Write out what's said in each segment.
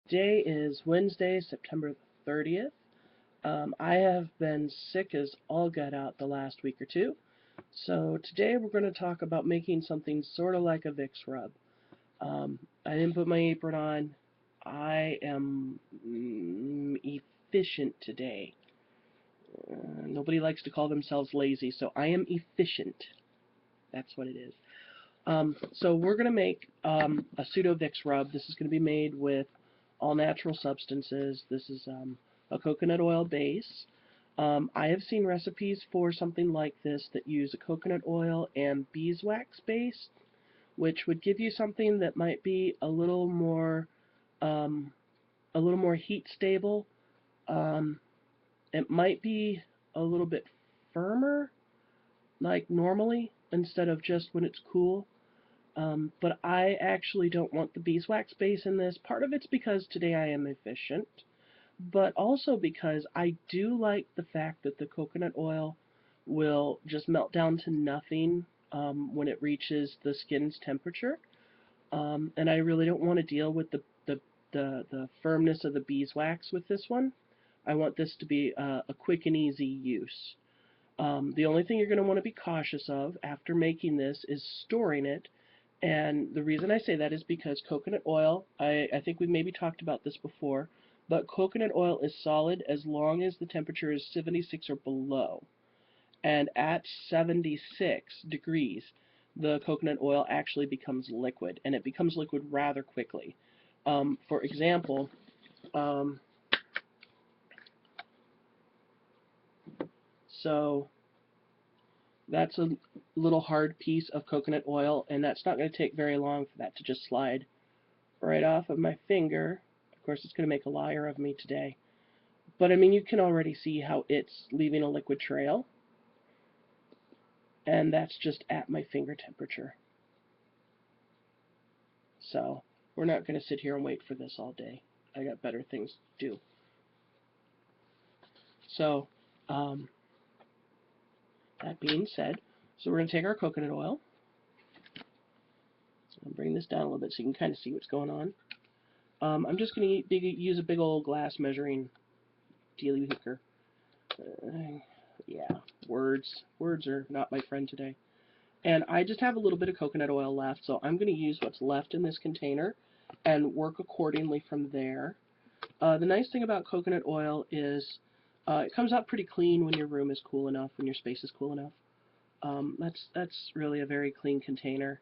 Today is Wednesday, September 30th. I have been sick as all get out the last week or two. So today we're going to talk about making something sort of like a Vicks rub. I didn't put my apron on. I am efficient today. Nobody likes to call themselves lazy, so I am efficient. That's what it is. So we're going to make a pseudo Vicks rub. This is going to be made with all natural substances. This is a coconut oil base. I have seen recipes for something like this that use a coconut oil and beeswax base, which would give you something that might be um, a little more heat stable. Um, it might be a little bit firmer, like normally, instead of just when it's cool. But I actually don't want the beeswax base in this. Part of it's because today I am efficient, but also because I do like the fact that the coconut oil will just melt down to nothing when it reaches the skin's temperature. And I really don't want to deal with the firmness of the beeswax with this one. I want this to be a quick and easy use. The only thing you're going to want to be cautious of after making this is storing it. And the reason I say that is because coconut oil, I think we maybe talked about this before, but coconut oil is solid as long as the temperature is 76 or below. And at 76 degrees, the coconut oil actually becomes liquid, and it becomes liquid rather quickly. For example, um, so that's a little hard piece of coconut oil, and that's not going to take very long for that to just slide right off of my finger. Of course, it's going to make a liar of me today. But I mean, you can already see how it's leaving a liquid trail, and that's just at my finger temperature. So we're not going to sit here and wait for this all day. I got better things to do. So that being said, so we're going to take our coconut oil. I'll bring this down a little bit so you can kind of see what's going on. I'm just going to use a big old glass measuring dealy hooker. Yeah, words. Words are not my friend today. And I just have a little bit of coconut oil left, so I'm going to use what's left in this container and work accordingly from there. The nice thing about coconut oil is it comes out pretty clean when your room is cool enough, when your space is cool enough. That's really a very clean container,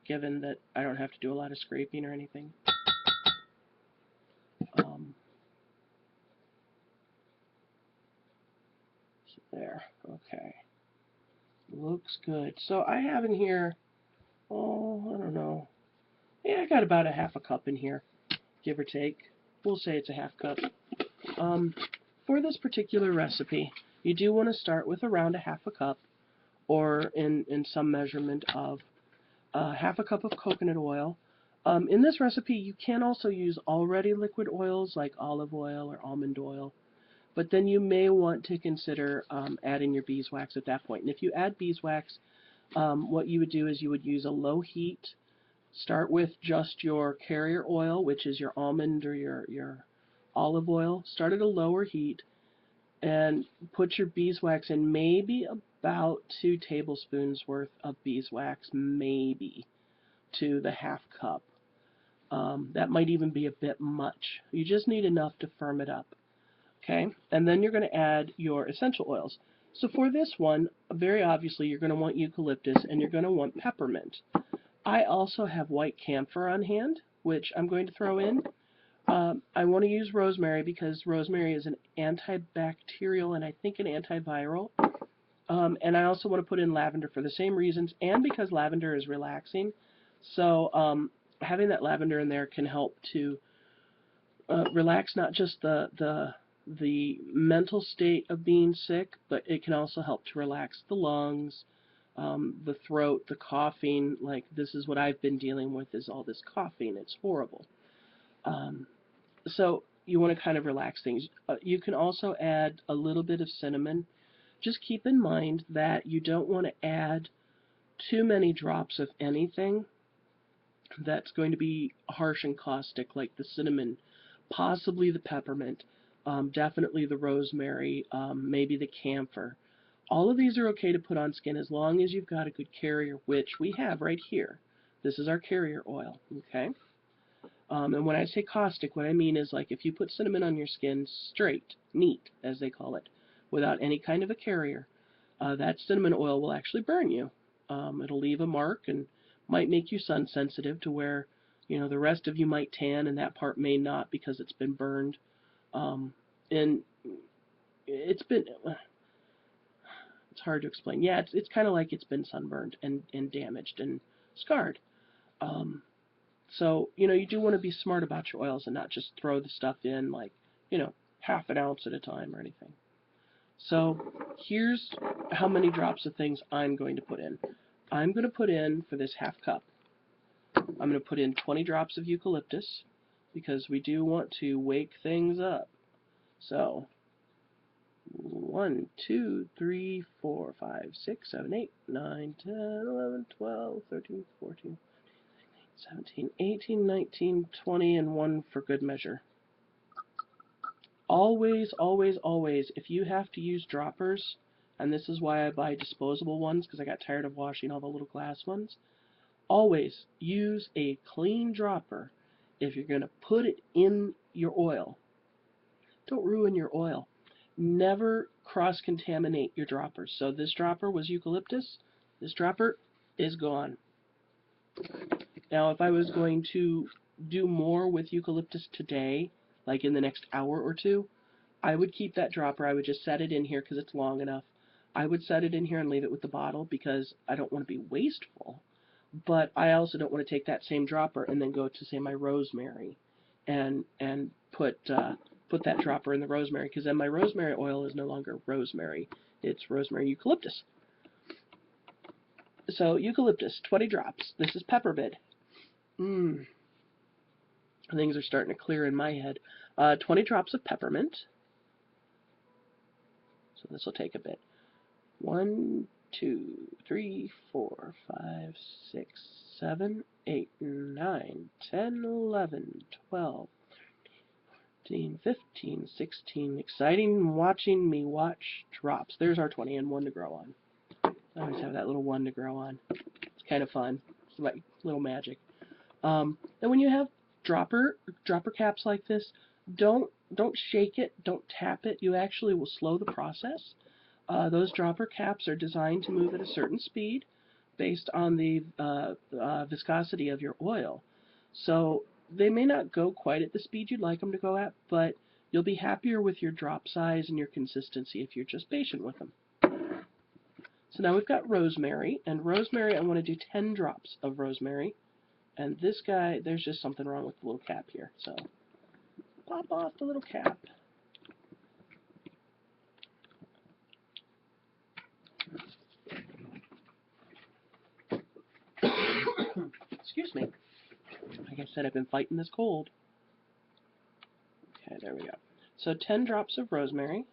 given that I don't have to do a lot of scraping or anything. Um, so there, okay. Looks good. So I have in here, oh, I don't know. Yeah, I got about a half a cup in here, give or take. We'll say it's a half cup. Um, for this particular recipe, you do want to start with around a half a cup, or in some measurement of half a cup of coconut oil. In this recipe, you can also use already liquid oils like olive oil or almond oil, but then you may want to consider adding your beeswax at that point. And if you add beeswax, what you would do is you would use a low heat. Start with just your carrier oil, which is your almond or your olive oil. Start at a lower heat and put your beeswax in, maybe about 2 tablespoons worth of beeswax, maybe, to the half cup. That might even be a bit much. You just need enough to firm it up. Okay, and then you're going to add your essential oils. So for this one, very obviously, you're going to want eucalyptus and you're going to want peppermint. I also have white camphor on hand, which I'm going to throw in. I want to use rosemary because rosemary is an antibacterial and I think an antiviral. And I also want to put in lavender for the same reasons and because lavender is relaxing. So having that lavender in there can help to relax not just the mental state of being sick, but it can also help to relax the lungs, the throat, the coughing. Like this is what I've been dealing with is all this coughing. It's horrible. So you want to kind of relax things. You can also add a little bit of cinnamon. Just keep in mind that you don't want to add too many drops of anything that's going to be harsh and caustic, like the cinnamon possibly the peppermint, definitely the rosemary, maybe the camphor. All of these are okay to put on skin as long as you've got a good carrier, which we have right here. This is our carrier oil, okay? And when I say caustic, what I mean is like if you put cinnamon on your skin straight, neat, as they call it, without any kind of a carrier, that cinnamon oil will actually burn you. It'll leave a mark and might make you sun sensitive to where, you know, the rest of you might tan and that part may not because it's been burned. And it's been, it's hard to explain. Yeah, it's kind of like it's been sunburned and damaged and scarred. So, you know, you do want to be smart about your oils and not just throw the stuff in like, you know, half an ounce at a time or anything. So here's how many drops of things I'm going to put in. I'm going to put in, for this half cup, I'm going to put in 20 drops of eucalyptus because we do want to wake things up. So 1, 2, 3, 4, 5, 6, 7, 8, 9, 10, 11, 12, 13, 14, 17, 18, 19, 20, and 1 for good measure. Always, always, always, if you have to use droppers, and this is why I buy disposable ones because I got tired of washing all the little glass ones, always use a clean dropper if you're going to put it in your oil. Don't ruin your oil. Never cross-contaminate your droppers. So this dropper was eucalyptus. This dropper is gone. Now, if I was going to do more with eucalyptus today, like in the next hour or two, I would keep that dropper. I would just set it in here because it's long enough. I would set it in here and leave it with the bottle because I don't want to be wasteful. But I also don't want to take that same dropper and then go to, say, my rosemary and put that dropper in the rosemary because then my rosemary oil is no longer rosemary. It's rosemary eucalyptus. So eucalyptus, 20 drops. This is peppermint. Things are starting to clear in my head. 20 drops of peppermint. So this will take a bit. 1, 2, 3, 4, 5, 6, 7, 8, 9, 10, 11, 12, 13, 15, 16. Exciting watching me watch drops. There's our 20 and 1 to grow on. I always have that little 1 to grow on. It's kind of fun. It's like little magic. And when you have dropper caps like this, don't shake it, don't tap it. You actually will slow the process. Those dropper caps are designed to move at a certain speed based on the viscosity of your oil. So they may not go quite at the speed you'd like them to go at, but you'll be happier with your drop size and your consistency if you're just patient with them. So now we've got rosemary, and rosemary, I want to do 10 drops of rosemary. And this guy, there's just something wrong with the little cap here. So pop off the little cap. Excuse me. Like I said, I've been fighting this cold. Okay, there we go. So 10 drops of rosemary.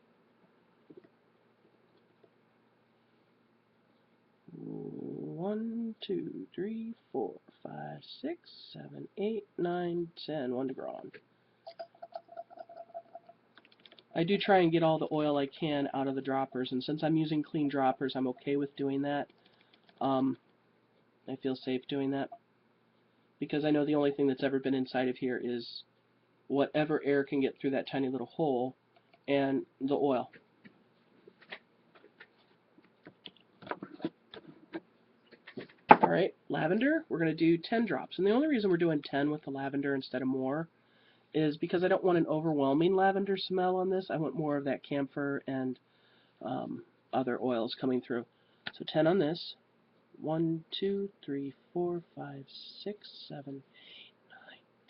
1, 2, 3, 4, 5, 6, 7, 8, 9, 10. 1 to grow on. I do try and get all the oil I can out of the droppers, and since I'm using clean droppers, I'm okay with doing that. I feel safe doing that because I know the only thing that's ever been inside of here is whatever air can get through that tiny little hole and the oil. Alright, lavender, we're going to do 10 drops. And the only reason we're doing 10 with the lavender instead of more is because I don't want an overwhelming lavender smell on this. I want more of that camphor and other oils coming through. So 10 on this. 1, 2, 3, 4, 5, 6, 7, 8,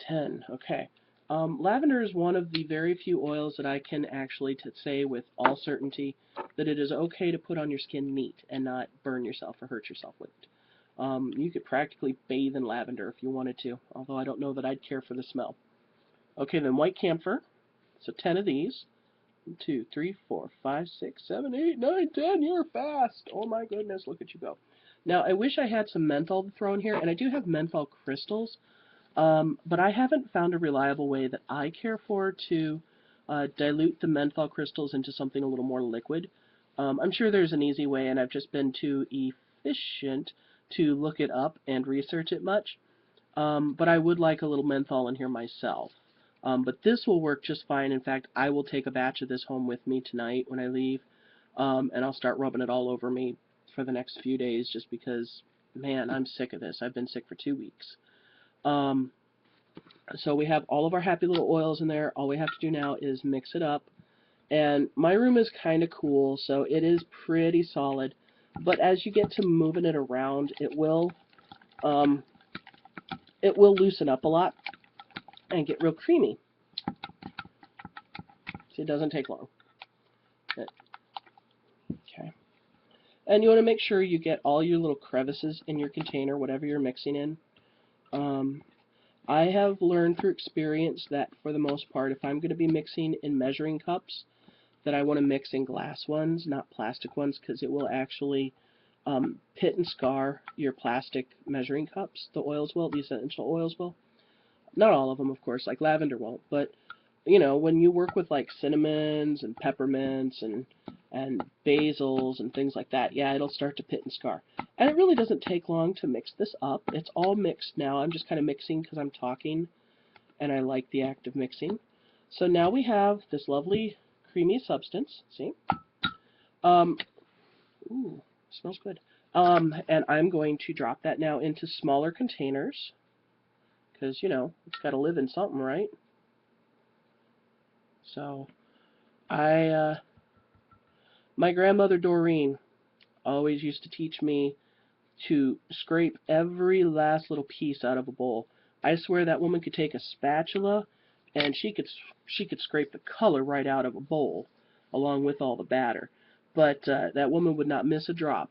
9, 10. Okay. Lavender is one of the very few oils that I can actually say with all certainty that it is okay to put on your skin neat and not burn yourself or hurt yourself with it. You could practically bathe in lavender if you wanted to, although I don't know that I'd care for the smell. Okay, then white camphor. So 10 of these. 1, 2, 3, 4, 5, 6, 7, 8, 9, 10. You're fast. Oh my goodness, look at you go. Now, I wish I had some menthol to throw in here, and I do have menthol crystals. But I haven't found a reliable way that I care for to dilute the menthol crystals into something a little more liquid. I'm sure there's an easy way, and I've just been too efficient to look it up and research it much. But I would like a little menthol in here myself. But this will work just fine. In fact, I will take a batch of this home with me tonight when I leave, and I'll start rubbing it all over me for the next few days just because, man, I'm sick of this. I've been sick for 2 weeks. Um, so we have all of our happy little oils in there. All we have to do now is mix it up. And my room is kind of cool, so it is pretty solid. But as you get to moving it around, um, it will loosen up a lot and get real creamy. So it doesn't take long. Okay. And you want to make sure you get all your little crevices in your container, whatever you're mixing in. I have learned through experience that for the most part, if I'm going to be mixing in measuring cups, that I want to mix in glass ones, not plastic ones, because it will actually pit and scar your plastic measuring cups. The oils will, the essential oils will. Not all of them, of course, like lavender won't, but you know, when you work with like cinnamons and peppermints and basils and things like that, yeah, it'll start to pit and scar. And it really doesn't take long to mix this up. It's all mixed now. I'm just kind of mixing because I'm talking and I like the act of mixing. So now we have this lovely creamy substance. See? Ooh, smells good. And I'm going to drop that now into smaller containers because, you know, it's got to live in something, right? So my grandmother Doreen always used to teach me to scrape every last little piece out of a bowl. I swear that woman could take a spatula and she could scrape the color right out of a bowl along with all the batter. But that woman would not miss a drop.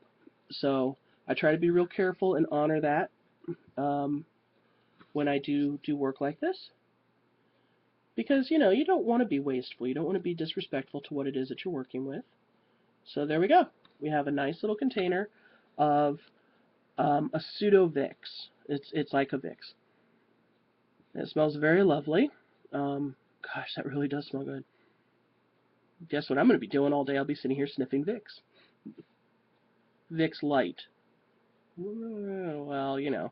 So I try to be real careful and honor that when I do work like this. Because, you know, you don't want to be wasteful. You don't want to be disrespectful to what it is that you're working with. So there we go. We have a nice little container of a pseudo Vicks. It's like a Vicks. It smells very lovely. Gosh, that really does smell good. Guess what I'm going to be doing all day? I'll be sitting here sniffing Vicks. Vicks Light. Well, you know.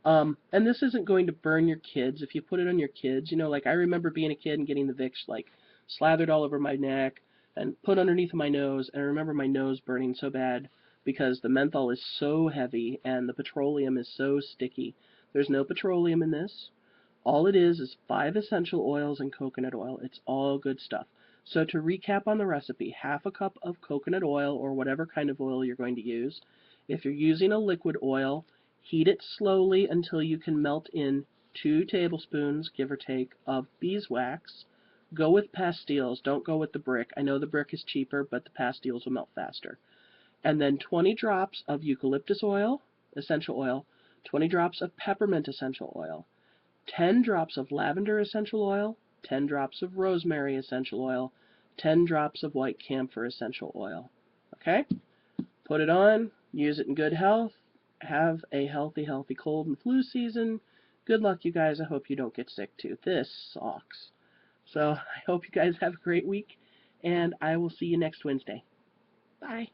And this isn't going to burn your kids if you put it on your kids. You know, like I remember being a kid and getting the Vicks like slathered all over my neck and put underneath my nose. And I remember my nose burning so bad because the menthol is so heavy and the petroleum is so sticky. There's no petroleum in this. All it is 5 essential oils and coconut oil. It's all good stuff. So to recap on the recipe, half a cup of coconut oil or whatever kind of oil you're going to use. If you're using a liquid oil, heat it slowly until you can melt in 2 tablespoons, give or take, of beeswax. Go with pastilles. Don't go with the brick. I know the brick is cheaper, but the pastilles will melt faster. And then 20 drops of eucalyptus oil, essential oil, 20 drops of peppermint essential oil, 10 drops of lavender essential oil, 10 drops of rosemary essential oil, 10 drops of white camphor essential oil. Okay? Put it on, use it in good health, have a healthy cold and flu season. Good luck, you guys. I hope you don't get sick, too. This sucks. So I hope you guys have a great week, and I will see you next Wednesday. Bye.